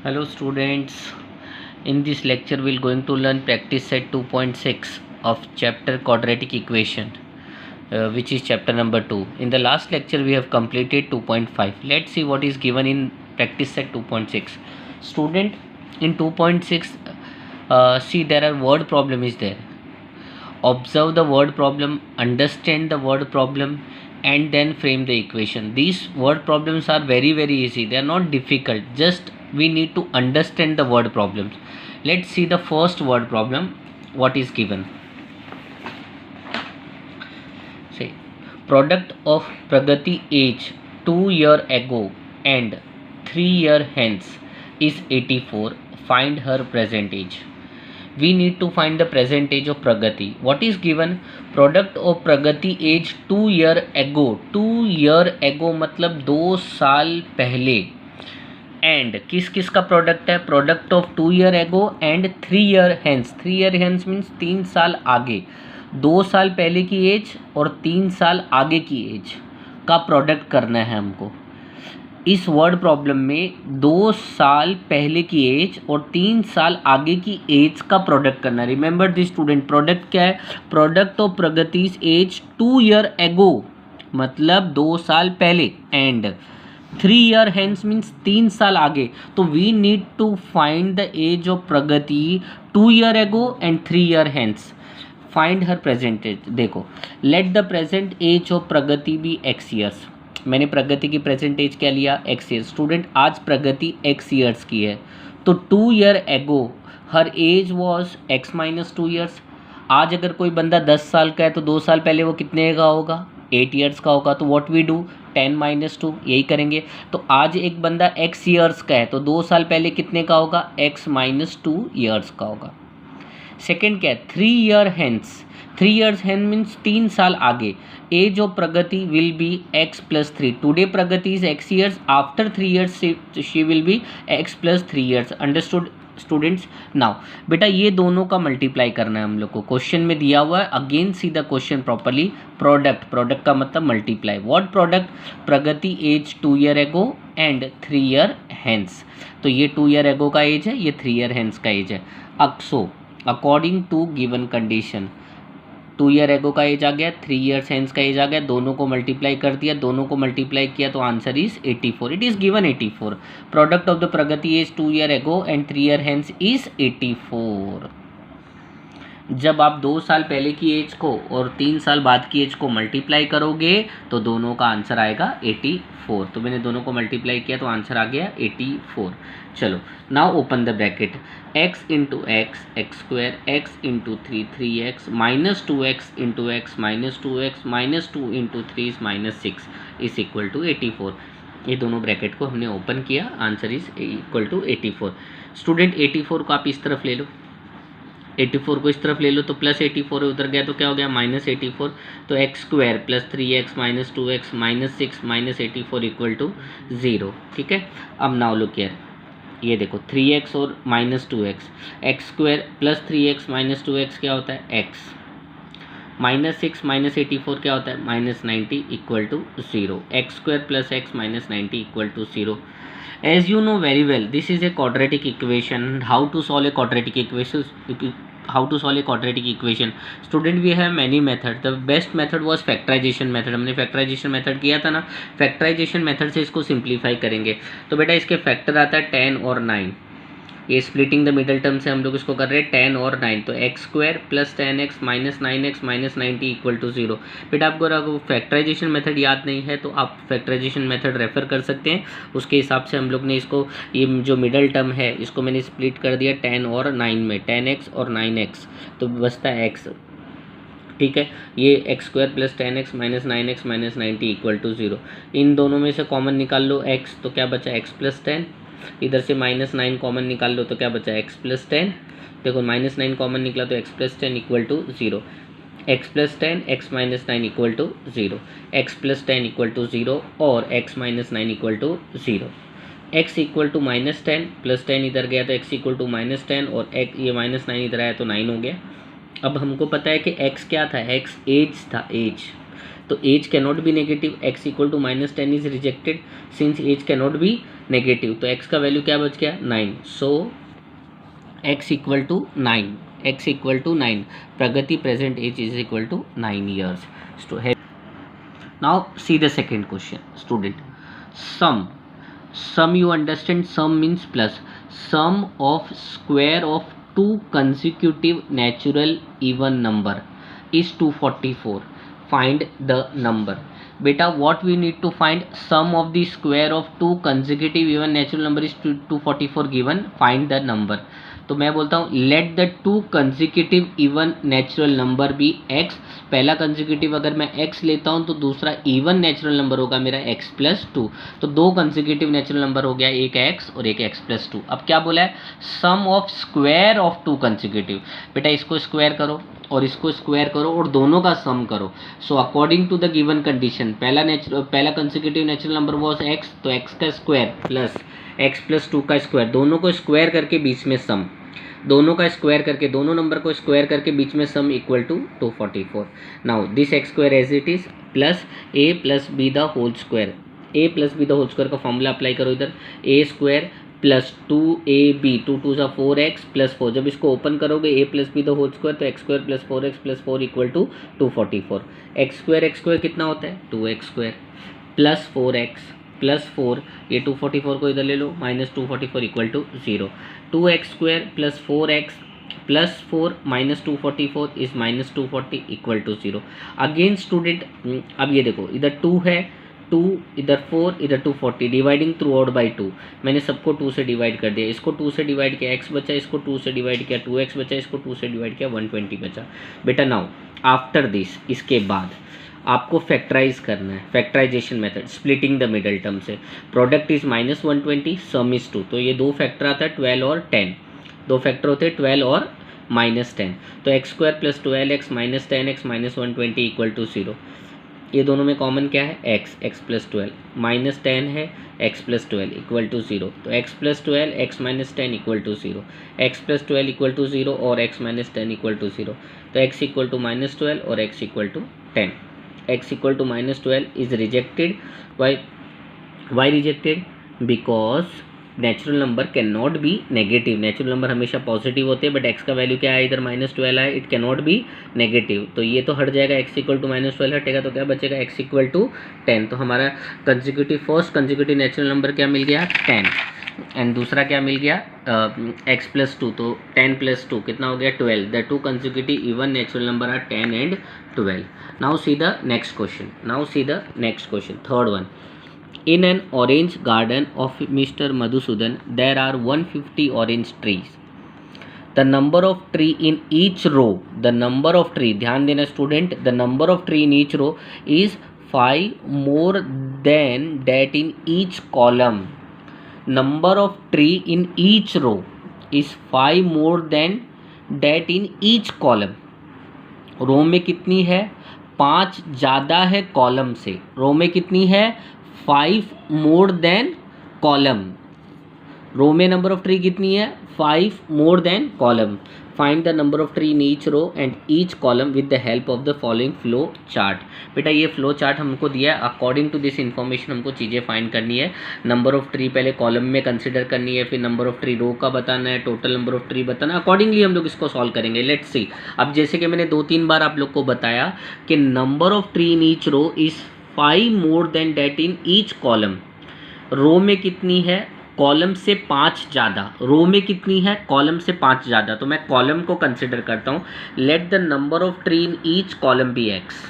Hello students, in this lecture we are going to learn practice set 2.6 of chapter quadratic equation, which is chapter number 2. In the last lecture we have completed 2.5. Let's see what is given in practice set 2.6. Student, in 2.6, see there are word problem is there. Observe the word problem, understand the word problem, and then frame the equation. These word problems are very easy, they are not difficult, just we need to understand the word problems. Let's see the first word problem. What is given? Say, product of Pragati age 2 year ago and 3 year hence is 84. Find her present age. We need to find the present age of Pragati. What is given? Product of Pragati age 2 year ago. 2 year ago मतलब 2 साल पहले. And किस किस का product है? Product of 2 year ago and 3 year hence. 3 year hence means 3 साल आगे. 2 साल पहले की एज और 3 साल आगे की एज का प्रोडक्ट करना है हमको. इस वर्ड प्रॉब्लम में 2 साल पहले की एज और 3 साल आगे की एज का प्रोडक्ट करना. रिमेंबर दिस स्टूडेंट, प्रोडक्ट क्या है? Product of Pragati's age 2 year ago मतलब 2 साल पहले एंड 3 year hence मीन्स 3 साल आगे. तो we need to find the age of Pragati 2 year ago and 3 year hence. Find her present age. देखो, let the present age of Pragati be x years. मैंने प्रगति की present as क्या लिया? x years. स्टूडेंट, आज प्रगति x years की है तो 2 year ago हर एज वॉज x - 2 years. आज अगर कोई बंदा 10 साल का है तो 2 साल पहले वो कितने का होगा? 8 years का होगा. तो व्हाट वी डू? 10 - 2, यही करेंगे. तो आज एक बंदा x ईयर्स का है तो 2 साल पहले कितने का होगा? x - 2 years का होगा. सेकेंड क्या है? 3 year hence. 3 years hence means 3 साल आगे. Age of Pragati will be x + 3. Today Pragati is x years. After 3 years she will be x + 3 years. Understood students? Now बेटा ये दोनों का मल्टीप्लाई करना है हम लोग को. क्वेश्चन में दिया हुआ है. Again see the question properly. Product का मतलब multiply. What product? Pragati age 2 year ago and 3 year hence. तो ये 2 year ago का एज है, ये 3 year hence का एज है. Also according to given condition 2 year ago का एज आ गया, 3 years hence का एज आ गया. दोनों को मल्टीप्लाई कर दिया, दोनों को मल्टीप्लाई किया तो answer is 84. It is given 84. Product of the Pragati age 2 year ago and 3 year hence is 84. जब आप 2 साल पहले की एज को और 3 साल बाद की एज को मल्टीप्लाई करोगे तो दोनों का आंसर आएगा 84. तो मैंने दोनों को मल्टीप्लाई किया तो आंसर आ गया 84. चलो, now open the bracket. x into x x square, x into 3 3x minus 2x into x minus 2x minus 2 into 3 minus 6 is equal to 84. ये दोनों ब्रैकेट को हमने ओपन किया, answer is equal to 84. Student 84 को आप इस तरफ ले लो, 84 को इस तरफ ले लो तो प्लस 84 उधर गया तो क्या हो गया? -84. तो x square plus 3x minus 2x minus 6 minus 84 equal to 0. ठीक है. अब नाउ लुक हियर, ये देखो 3x और minus 2x. X square plus 3x minus 2x क्या होता है? x. माइनस 6 माइनस 84 क्या होता है? -90 equal to 0. X square plus x minus 90 equal to 0. As you know very well, this is a quadratic equation. How to solve a quadratic equation? How to solve a quadratic equation? Student, we have many methods. The best method was factorization method. हमने factorization method किया था ना. factorization method से इसको simplify करेंगे. तो बेटा इसके फैक्टर आता है 10 और 9. ये स्प्लिटिंग द मिडल टर्म से हम लोग इसको कर रहे हैं 10 और 9. तो x square plus 10x minus 9x minus 90 equal to 0. बेटा आपको अगर फैक्टराइजेशन मेथड याद नहीं है तो आप फैक्टराइजेशन मेथड रेफर कर सकते हैं. उसके हिसाब से हम लोग ने इसको, ये जो मिडल टर्म है इसको मैंने स्प्लिट कर दिया 10 और 9 में. 10x और 9x तो बचता है x. ठीक है. ये x square plus 10x minus 9x minus 90 equal to 0. इन दोनों में से कॉमन निकाल लो x, तो क्या बचा? x plus 10. इधर से -9 कॉमन निकाल लो तो क्या बचा? x plus 10. देखो -9 कॉमन निकला तो x plus 10 equal to 0. x plus 10 x minus 9 equal to 0. x plus 10 equal to 0 और x minus 9 equal to 0. x equal to -10 plus 10 इधर गया तो x इक्वल टू -10 और x ये -9 इधर आया तो 9 हो गया. अब हमको पता है कि x क्या था? x एज था, एज. तो age cannot be negative. x equal to -10 is rejected since age cannot be negative, तो x का वैल्यू क्या बच गया 9. So x equal to 9, x equal to 9. Pragati present age is equal to 9 years. Now see the second question, student. Sum you understand, sum means plus. Sum of square of two consecutive natural even number is 244. Find the number. Beta, what we need to find? Sum of the square of two consecutive even natural number is 244 given. Find the number. तो मैं बोलता हूँ let the two consecutive even natural number be x. पहला consecutive अगर मैं x लेता हूँ तो दूसरा इवन नेचुरल नंबर होगा मेरा एक्स प्लस टू. तो दो कंसेक्यूटिव नेचुरल नंबर हो गया, एक एक्स और एक एक्स प्लस टू. अब क्या बोला है? Sum of square of two consecutive. बेटा इसको स्क्वायर करो और इसको स्क्वायर करो और दोनों का सम करो. So according to the given condition पहला consecutive natural number was x, तो एक्स का square plus x plus two का स्क्वायर, दोनों को स्क्वायर करके बीच में सम, दोनों का स्क्वायर करके दोनों नंबर को स्क्वायर करके बीच में sum equal to 244. Now this x square as it is plus a plus b the whole square. A plus b the whole square का फॉर्मूला अप्लाई करो इधर. ए स्क्वायर प्लस 2ab, 2 2 सा 4x प्लस 4. जब इसको open करोगे a plus b the whole square तो x square plus 4x plus 4 equal to 244. X square कितना होता है? 2x square plus 4x plus 4, ये 244 को इधर ले लो, minus 244 equal to 0. 2x square plus 4x plus 4 minus 244 is minus 240 equal to 0. Again student अब ये देखो इधर 2 है, 2 इधर 4 इधर 240, डिवाइडिंग थ्रू आउट बाई 2. मैंने सबको 2 से डिवाइड कर दिया. इसको 2 से डिवाइड किया x बचा, इसको 2 से डिवाइड किया 2x बचा, इसको 2 से डिवाइड किया 120 बचा. बेटा नाउ आफ्टर दिस, इसके बाद आपको फैक्टराइज करना है. Factorization method splitting the middle term से. Product is minus 120, sum is 2. तो ये दो फैक्टर आता है 12 और 10. दो फैक्टर होते हैं 12 और माइनस 10. तो x square plus 12x minus 10x minus 120 equal to 0. ये दोनों में कॉमन क्या है? एक्स प्लस 12 माइनस 10 है, एक्स प्लस 12 इक्वल टू 0. तो x plus 12 x minus 10 equal to 0. X plus 12 equal to 0 और एक्स माइनस 10 इक्वल टू 0. तो x equal to minus 12 और x equal to 10. x equal to minus 12 is rejected. Why rejected? Because natural number can not be negative. Natural number हमेशा positive होते हैं, but x का value क्या है? इधर minus 12 है, it can not be negative. तो ये तो हट जाएगा, x इक्वल टू माइनस 12 हटेगा तो क्या बचेगा? x equal to 10. तो हमारा फर्स्ट कंसेक्यूटिव नेचुरल नंबर क्या मिल गया? 10. एंड दूसरा क्या मिल गया? x plus 2. तो 10 प्लस 2 कितना हो गया? 12. The two consecutive even natural number are 10 and 12. Now see the next question. Third one. In an orange garden of Mr. Madhusudan, there are 150 orange trees. The number of tree in each row, ध्यान देना student, the number of tree in each row is 5 more than that in each column. Number of tree in each row is 5 more than that in each column. रो में कितनी है? 5 ज़्यादा है column से. रो में कितनी है? 5 मोर देन कॉलम. रो में नंबर ऑफ ट्री कितनी है? 5 more than column. Find the number of tree in each row and each column with the help of the following flow chart. बेटा ये फ्लो चार्ट हमको दिया है. According to this information हमको चीज़ें find करनी है. नंबर ऑफ ट्री पहले कॉलम में कंसिडर करनी है, फिर नंबर ऑफ ट्री रो का बताना है, टोटल नंबर ऑफ ट्री बताना है. अकॉर्डिंगली हम लोग इसको सॉल्व करेंगे. Let's see. अब जैसे कि मैंने 2-3 बार आप लोग को बताया कि number of tree in each row is 5 more than that in each column. Row में कितनी है? कॉलम से 5 ज़्यादा. रो में कितनी है? कॉलम से 5 ज़्यादा. तो मैं कॉलम को कंसिडर करता हूँ. Let the number of tree in each column be x.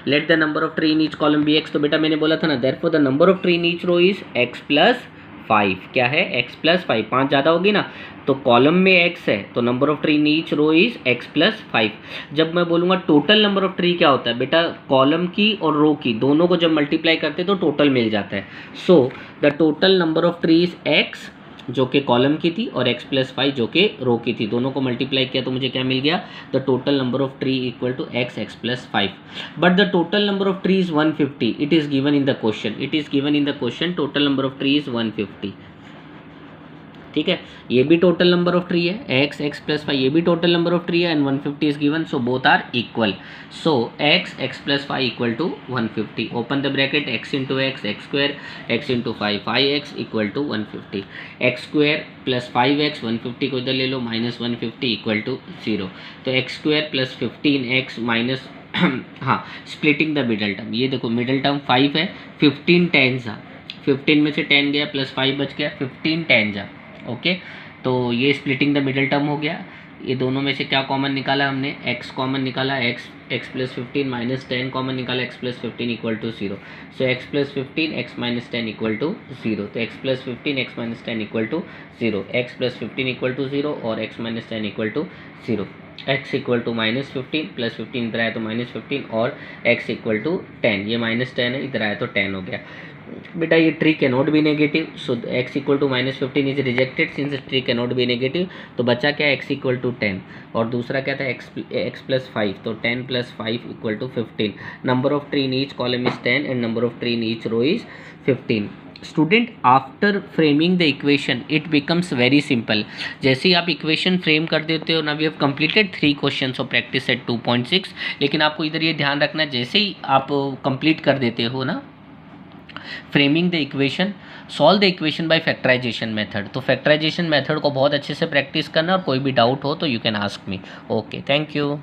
Let the number of tree in each column be x. तो बेटा मैंने बोला था ना, therefore the number of tree in each row is x plus 5. क्या है? x plus 5. 5 ज़्यादा होगी ना, तो कॉलम में x है तो number of tree in each row is x plus 5. जब मैं बोलूँगा टोटल नंबर ऑफ ट्री क्या होता है? बेटा कॉलम की और रो की दोनों को जब मल्टीप्लाई करते हैं तो टोटल मिल जाता है. So the total number of tree is x जो कि कॉलम की थी और x प्लस 5 जो कि रो की थी. दोनों को मल्टीप्लाई किया तो मुझे क्या मिल गया? The total number of tree equal to x plus 5. But the total number of tree is 150. It is given in the question. Total number of tree is 150. ठीक है, ये भी टोटल नंबर ऑफ ट्री है, x x plus 5 ये भी total number of tree है, and 150 is given, so both are equal. So x plus 5 equal to 150. Open the bracket, x into x square, x into 5 equal to 150. X square plus 5x 150 को इधर ले लो, minus 150 equal to 0. तो x square plus 15x minus हाँ, splitting the middle term, ये देखो middle term 5 है, 15 tense आ, 15 में से 10 गया प्लस 5 बच गया, 15 टेंस आ. ओके, तो ये स्प्लिटिंग द मिडल टर्म हो गया. ये दोनों में से क्या कॉमन निकाला हमने, x कॉमन निकाला, x प्लस 15 माइनस 10 कॉमन निकाला, x plus 15 equal to 0. So x plus 15 x minus 10 equal to 0. तो x plus 15 x minus 10 equal to 0, x plus 15 equal to 0 और x minus 10 equal to 0. x equal to minus 15 plus 15 इधर आया तो minus 15 और x equal to 10, ये minus 10 है, इधर आया तो 10 हो गया. बेटा ये tree can not be negative, so x equal to minus 15 is rejected since tree can not be negative. तो बचा क्या, x इक्वल टू 10 और दूसरा क्या था x प्लस 5, तो 10 plus 5 equal to 15. Number of tree in each column is 10 and number of tree in each row is 15. Student after framing the equation it becomes very simple. जैसे ही आप equation frame कर देते हो ना, we have completed 3 questions of practice set 2.6. लेकिन आपको इधर ये ध्यान रखना, जैसे ही आप कंप्लीट कर देते हो ना framing the equation, solve the equation by factorization method. तो फैक्टराइजेशन मेथड को बहुत अच्छे से प्रैक्टिस करना, और कोई भी डाउट हो तो you can ask me. Okay, thank you.